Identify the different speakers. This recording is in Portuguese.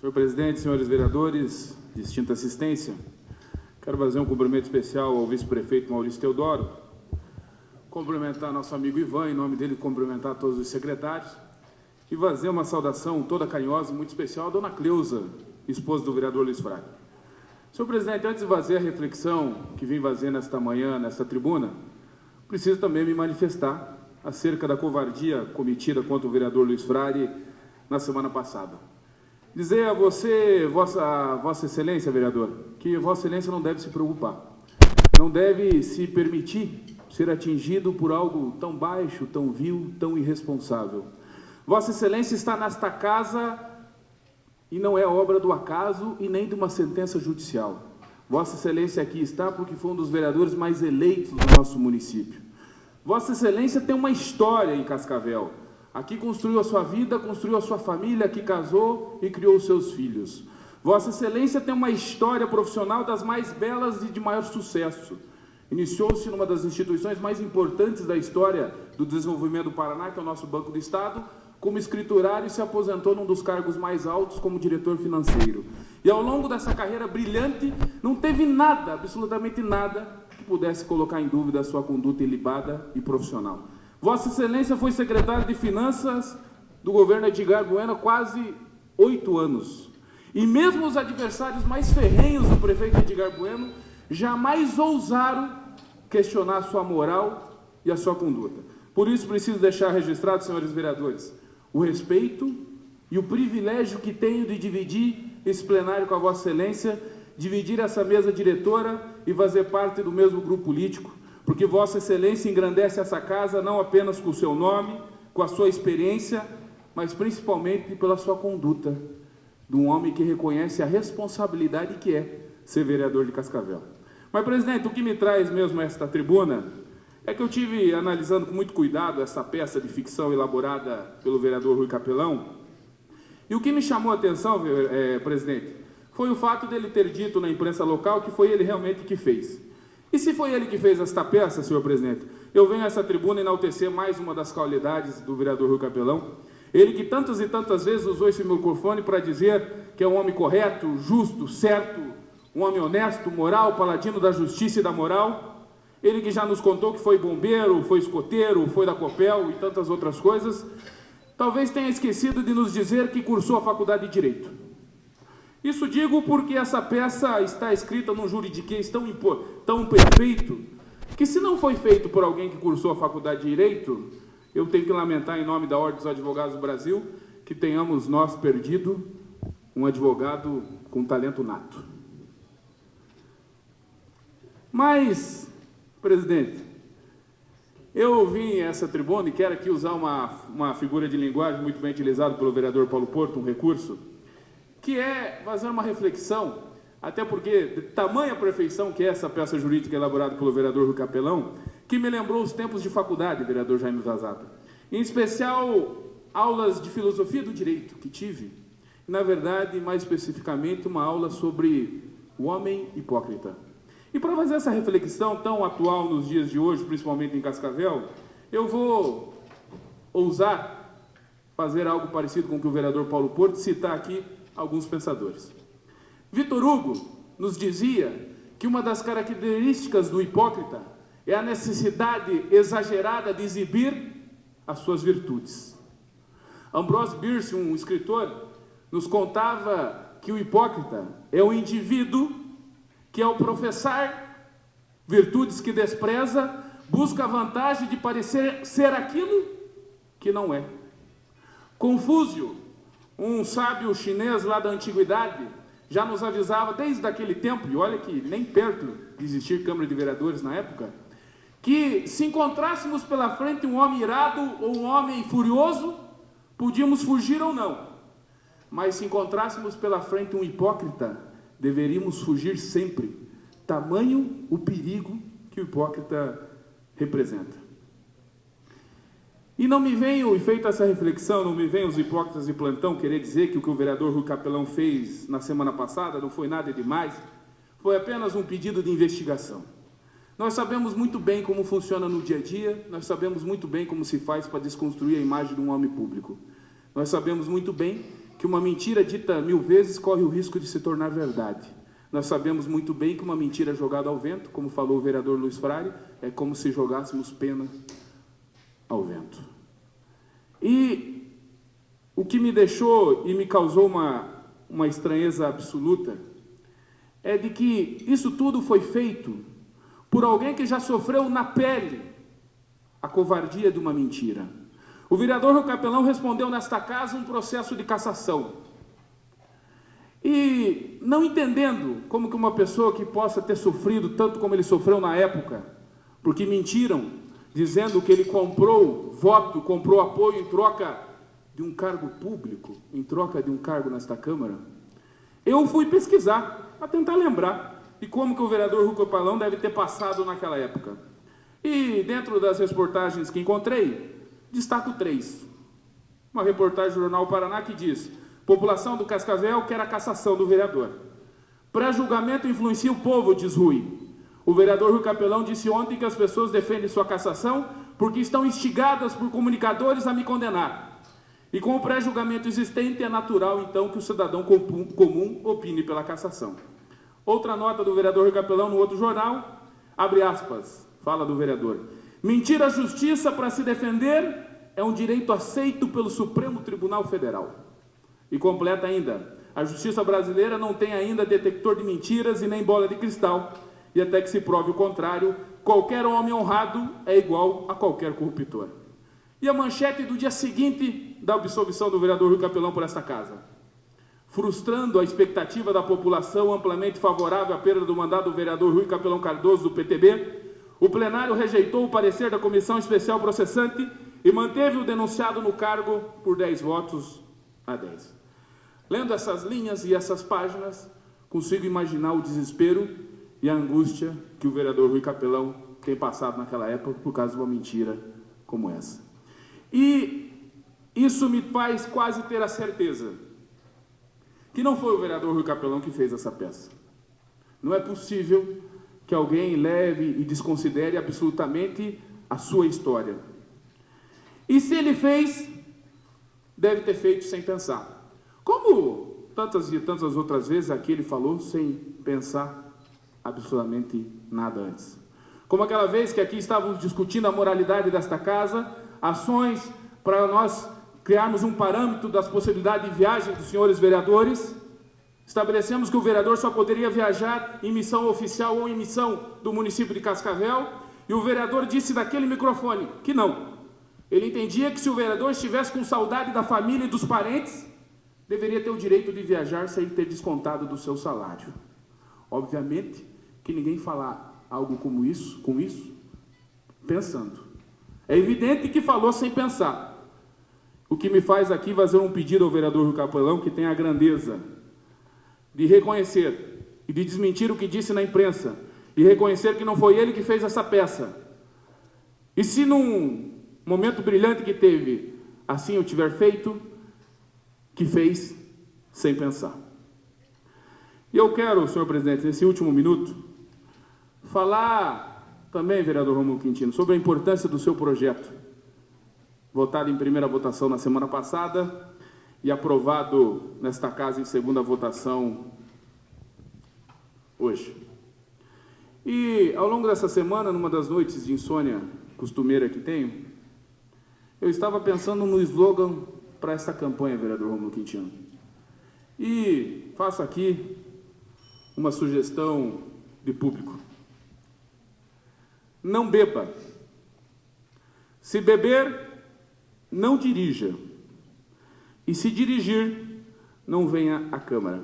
Speaker 1: Senhor presidente, senhores vereadores, distinta assistência, quero fazer um cumprimento especial ao vice-prefeito Maurício Teodoro, cumprimentar nosso amigo Ivan, em nome dele cumprimentar todos os secretários, e fazer uma saudação toda carinhosa e muito especial à dona Cleusa, esposa do vereador Luiz Frade. Senhor presidente, antes de fazer a reflexão que vim fazer nesta manhã, nesta tribuna, preciso também me manifestar acerca da covardia cometida contra o vereador Luiz Frade na semana passada. Dizer a você, Vossa Excelência, vereador, que Vossa Excelência não deve se preocupar, não deve se permitir ser atingido por algo tão baixo, tão vil, tão irresponsável. Vossa Excelência está nesta casa e não é obra do acaso e nem de uma sentença judicial. Vossa Excelência aqui está porque foi um dos vereadores mais eleitos do nosso município. Vossa Excelência tem uma história em Cascavel. Aqui construiu a sua vida, construiu a sua família, aqui casou e criou os seus filhos. Vossa Excelência tem uma história profissional das mais belas e de maior sucesso. Iniciou-se numa das instituições mais importantes da história do desenvolvimento do Paraná, que é o nosso Banco do Estado, como escriturário, e se aposentou num dos cargos mais altos como diretor financeiro. E ao longo dessa carreira brilhante, não teve nada, absolutamente nada, que pudesse colocar em dúvida a sua conduta ilibada e profissional. Vossa Excelência foi secretário de Finanças do governo Edgar Bueno há quase 8 anos. E mesmo os adversários mais ferrenhos do prefeito Edgar Bueno jamais ousaram questionar a sua moral e a sua conduta. Por isso, preciso deixar registrado, senhores vereadores, o respeito e o privilégio que tenho de dividir esse plenário com a Vossa Excelência, dividir essa mesa diretora e fazer parte do mesmo grupo político, porque Vossa Excelência engrandece essa casa não apenas com o seu nome, com a sua experiência, mas principalmente pela sua conduta, de um homem que reconhece a responsabilidade que é ser vereador de Cascavel. Mas, presidente, o que me traz mesmo a esta tribuna é que eu tive analisando com muito cuidado essa peça de ficção elaborada pelo vereador Rui Capelão, e o que me chamou a atenção, presidente, foi o fato dele ter dito na imprensa local que foi ele realmente que fez. E se foi ele que fez esta peça, senhor presidente, eu venho a essa tribuna enaltecer mais uma das qualidades do vereador Rui Capelão, ele que tantas e tantas vezes usou esse microfone para dizer que é um homem correto, justo, certo, um homem honesto, moral, paladino da justiça e da moral. Ele que já nos contou que foi bombeiro, foi escoteiro, foi da Copel e tantas outras coisas, talvez tenha esquecido de nos dizer que cursou a faculdade de Direito. Isso digo porque essa peça está escrita num juridiquês tão perfeito, que se não foi feito por alguém que cursou a faculdade de Direito, eu tenho que lamentar em nome da Ordem dos Advogados do Brasil, que tenhamos nós perdido um advogado com talento nato. Mas, presidente, eu vim a essa tribuna e quero aqui usar uma figura de linguagem muito bem utilizada pelo vereador Paulo Porto, um recurso, que é fazer uma reflexão, até porque, de tamanha perfeição que é essa peça jurídica elaborada pelo vereador Rui Capelão, que me lembrou os tempos de faculdade, vereador Jaime Vazata. Em especial, aulas de filosofia do direito que tive, e, na verdade, mais especificamente, uma aula sobre o homem hipócrita. E para fazer essa reflexão tão atual nos dias de hoje, principalmente em Cascavel, eu vou ousar fazer algo parecido com o que o vereador Paulo Porto, citar aqui alguns pensadores. Vitor Hugo nos dizia que uma das características do hipócrita é a necessidade exagerada de exibir as suas virtudes. Ambrose Bierce, um escritor, nos contava que o hipócrita é o indivíduo que, ao professar virtudes que despreza, busca a vantagem de parecer ser aquilo que não é. Confúcio, um sábio chinês lá da antiguidade, já nos avisava desde aquele tempo, e olha que nem perto de existir Câmara de Vereadores na época, que se encontrássemos pela frente um homem irado ou um homem furioso, podíamos fugir ou não. Mas se encontrássemos pela frente um hipócrita, deveríamos fugir sempre, tamanho o perigo que o hipócrita representa. E não me venham, e feita essa reflexão, não me venham os hipócritas de plantão querer dizer que o vereador Rui Capelão fez na semana passada não foi nada demais, foi apenas um pedido de investigação. Nós sabemos muito bem como funciona no dia a dia, nós sabemos muito bem como se faz para desconstruir a imagem de um homem público. Nós sabemos muito bem que uma mentira dita 1000 vezes corre o risco de se tornar verdade. Nós sabemos muito bem que uma mentira jogada ao vento, como falou o vereador Luiz Frari, é como se jogássemos pena ao vento. E o que me deixou e me causou uma estranheza absoluta é de que isso tudo foi feito por alguém que já sofreu na pele a covardia de uma mentira. O vereador Rui Capelão respondeu nesta casa um processo de cassação. E não entendendo como que uma pessoa que possa ter sofrido tanto como ele sofreu na época, porque mentiram, dizendo que ele comprou voto, comprou apoio em troca de um cargo público, em troca de um cargo nesta Câmara, eu fui pesquisar para tentar lembrar de como que o vereador Rui Capelão deve ter passado naquela época. E dentro das reportagens que encontrei, destaco 3. Uma reportagem do Jornal Paraná que diz: população do Cascavel quer a cassação do vereador. Pré-julgamento influencia o povo, diz Rui. O vereador Rui Capelão disse ontem que as pessoas defendem sua cassação porque estão instigadas por comunicadores a me condenar. E com o pré-julgamento existente, é natural, então, que o cidadão comum opine pela cassação. Outra nota do vereador Rui Capelão no outro jornal, abre aspas, fala do vereador: mentir à justiça para se defender é um direito aceito pelo Supremo Tribunal Federal. E completa ainda: a justiça brasileira não tem ainda detector de mentiras e nem bola de cristal, e até que se prove o contrário, qualquer homem honrado é igual a qualquer corruptor. E a manchete do dia seguinte da absolvição do vereador Rui Capelão por esta casa: frustrando a expectativa da população amplamente favorável à perda do mandato do vereador Rui Capelão Cardoso, do PTB, o plenário rejeitou o parecer da Comissão Especial Processante e manteve o denunciado no cargo por 10 votos a 10. Lendo essas linhas e essas páginas, consigo imaginar o desespero e a angústia que o vereador Rui Capelão tem passado naquela época por causa de uma mentira como essa. E isso me faz quase ter a certeza que não foi o vereador Rui Capelão que fez essa peça. Não é possível que alguém leve e desconsidere absolutamente a sua história. E se ele fez, deve ter feito sem pensar. Como tantas e tantas outras vezes aqui ele falou sem pensar absolutamente nada antes. Como aquela vez que aqui estávamos discutindo a moralidade desta casa, ações para nós criarmos um parâmetro das possibilidades de viagem dos senhores vereadores, estabelecemos que o vereador só poderia viajar em missão oficial ou em missão do município de Cascavel, e o vereador disse daquele microfone que não. Ele entendia que se o vereador estivesse com saudade da família e dos parentes, deveria ter o direito de viajar sem ter descontado do seu salário. Obviamente que ninguém falar algo como isso, com isso, pensando. É evidente que falou sem pensar. O que me faz aqui fazer um pedido ao vereador Rui Capelão, que tem a grandeza de reconhecer e de desmentir o que disse na imprensa, e reconhecer que não foi ele que fez essa peça. E se num momento brilhante que teve, assim eu tiver feito, que fez sem pensar. E eu quero, senhor presidente, nesse último minuto, falar também, vereador Rômulo Quintino, sobre a importância do seu projeto, votado em primeira votação na semana passada e aprovado nesta casa em segunda votação hoje. E ao longo dessa semana, numa das noites de insônia costumeira que tenho, eu estava pensando no slogan para esta campanha, vereador Rômulo Quintino. E faço aqui uma sugestão de público. Não beba. Se beber, não dirija. E se dirigir, não venha à Câmara.